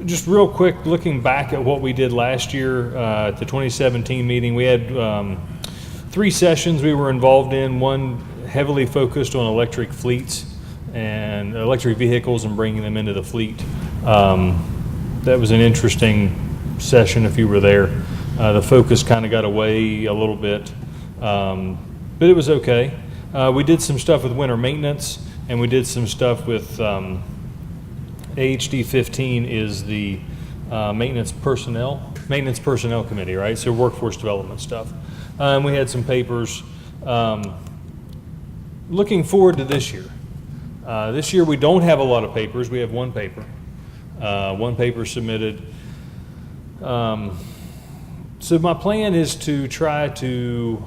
Just real quick, looking back at what we did last year at the 2017 meeting, we had 3 sessions we were involved in. One heavily focused on electric fleets and electric vehicles and bringing them into the fleet. That was an interesting session if you were there. The focus kind of got away a little bit, but it was okay. We did some stuff with winter maintenance, and we did some stuff with AHD 15 is the maintenance personnel committee, right? So workforce development stuff. We had some papers. Looking forward to this year. This year we don't have a lot of papers. We have one paper. One paper submitted. So my plan is to try to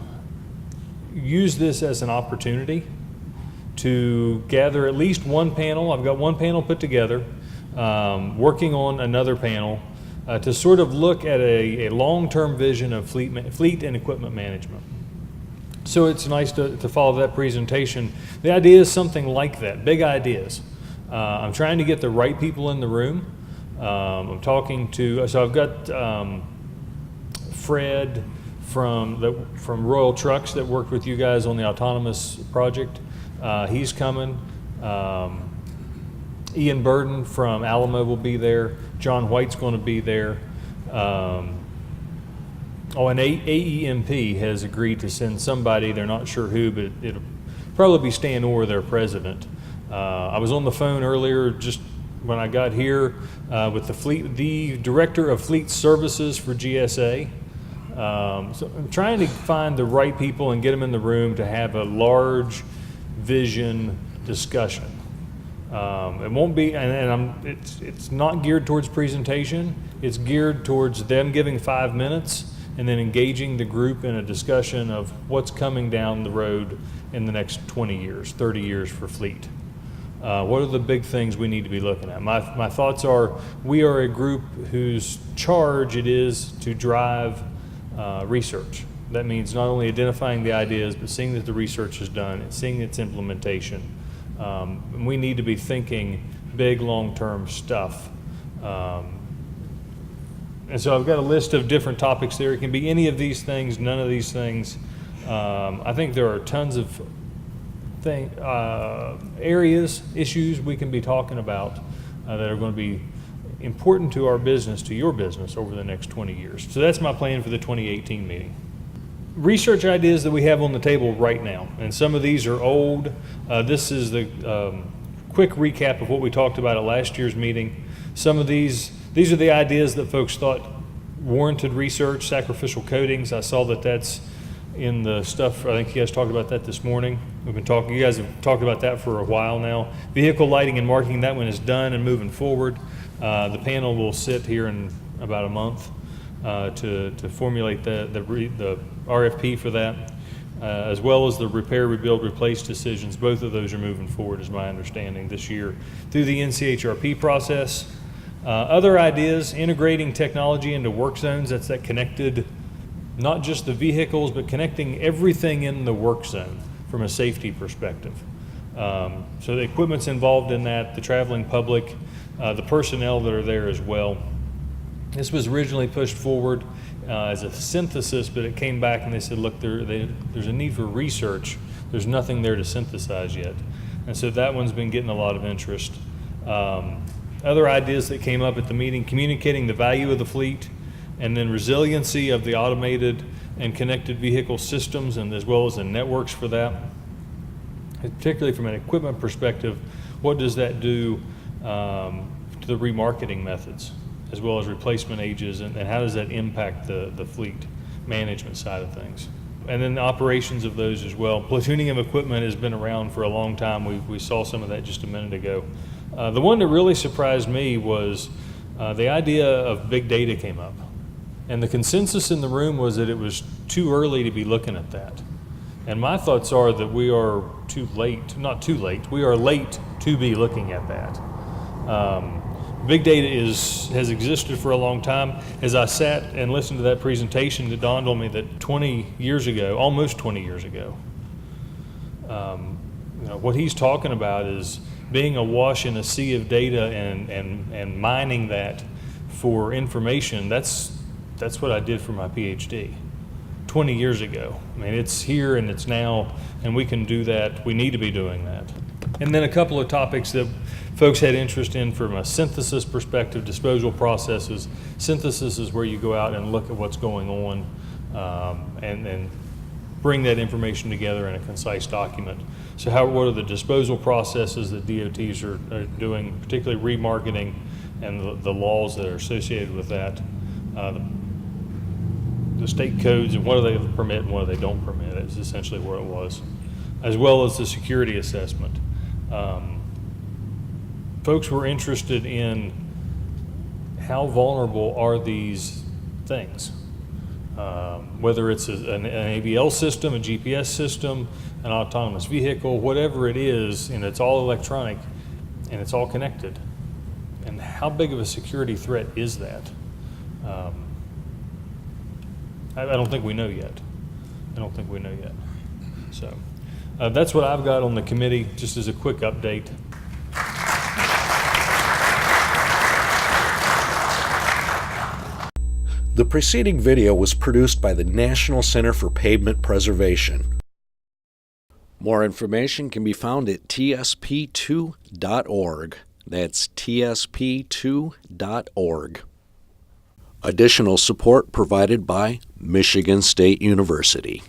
use this as an opportunity to gather at least one panel. I've got one panel put together, working on another panel to sort of look at a long-term vision of fleet and equipment management. So it's nice to follow that presentation. The idea is something like that, big ideas. I'm trying to get the right people in the room. I'm talking to, so I've got Fred from Royal Trucks that worked with you guys on the autonomous project. He's coming. Ian Burden from Alamo will be there. John White's going to be there. And AEMP has agreed to send somebody. They're not sure who, but it'll probably be Stan Orr, their president. I was on the phone earlier, just when I got here, with the director of fleet services for GSA. So I'm trying to find the right people and get them in the room to have a large vision discussion. It won't be, it's not geared towards presentation. It's geared towards them giving 5 minutes and then engaging the group in a discussion of what's coming down the road in the next 20 years, 30 years for fleet. What are the big things we need to be looking at? My thoughts are, we are a group whose charge it is to drive research. That means not only identifying the ideas, but seeing that the research is done and seeing its implementation. We need to be thinking big, long-term stuff. And so I've got a list of different topics there. It can be any of these things, none of these things. I think there are tons of areas, issues we can be talking about that are going to be important to our business, to your business over the next 20 years. So that's my plan for the 2018 meeting. Research ideas that we have on the table right now, and some of these are old. This is the quick recap of what we talked about at last year's meeting. Some of these are the ideas that folks thought warranted research. Sacrificial coatings, I saw that that's in the stuff. I think you guys talked about that this morning. You guys have talked about that for a while now. Vehicle lighting and marking, that one is done and moving forward. The panel will sit here in about a month to formulate the RFP for that, as well as the repair, rebuild, replace decisions. Both of those are moving forward, is my understanding, this year through the NCHRP process. Other ideas, integrating technology into work zones. That's that connected, not just the vehicles, but connecting everything in the work zone from a safety perspective. So the equipment's involved in that, the traveling public, the personnel that are there as well. This was originally pushed forward as a synthesis, but it came back and they said, look, there's a need for research. There's nothing there to synthesize yet. And so that one's been getting a lot of interest. Other ideas that came up at the meeting, communicating the value of the fleet, and then resiliency of the automated and connected vehicle systems, and as well as the networks for that. Particularly from an equipment perspective, what does that do to the remarketing methods, as well as replacement ages, and how does that impact the fleet management side of things? And then the operations of those as well. Platooning of equipment has been around for a long time. We saw some of that just a minute ago. The one that really surprised me was the idea of big data came up. And the consensus in the room was that it was too early to be looking at that. And my thoughts are that we are too late, not too late, we are late to be looking at that. Big data has existed for a long time. As I sat and listened to that presentation, it dawned on me that 20 years ago, almost 20 years ago, what he's talking about is being awash in a sea of data and mining that for information, that's what I did for my PhD 20 years ago. I mean, it's here and it's now, and we can do that. We need to be doing that. And then a couple of topics that folks had interest in from a synthesis perspective: disposal processes. Synthesis is where you go out and look at what's going on and bring that information together in a concise document. So what are the disposal processes that DOTs are doing, particularly remarketing and the laws that are associated with that, the state codes, and what do they permit and what do they don't permit, is essentially where it was, as well as the security assessment. Folks were interested in how vulnerable are these things, whether it's an AVL system, a GPS system, an autonomous vehicle, whatever it is, and it's all electronic and it's all connected. And how big of a security threat is that? I don't think we know yet. So that's what I've got on the committee, just as a quick update. The preceding video was produced by the National Center for Pavement Preservation. More information can be found at tsp2.org. That's tsp2.org. Additional support provided by Michigan State University.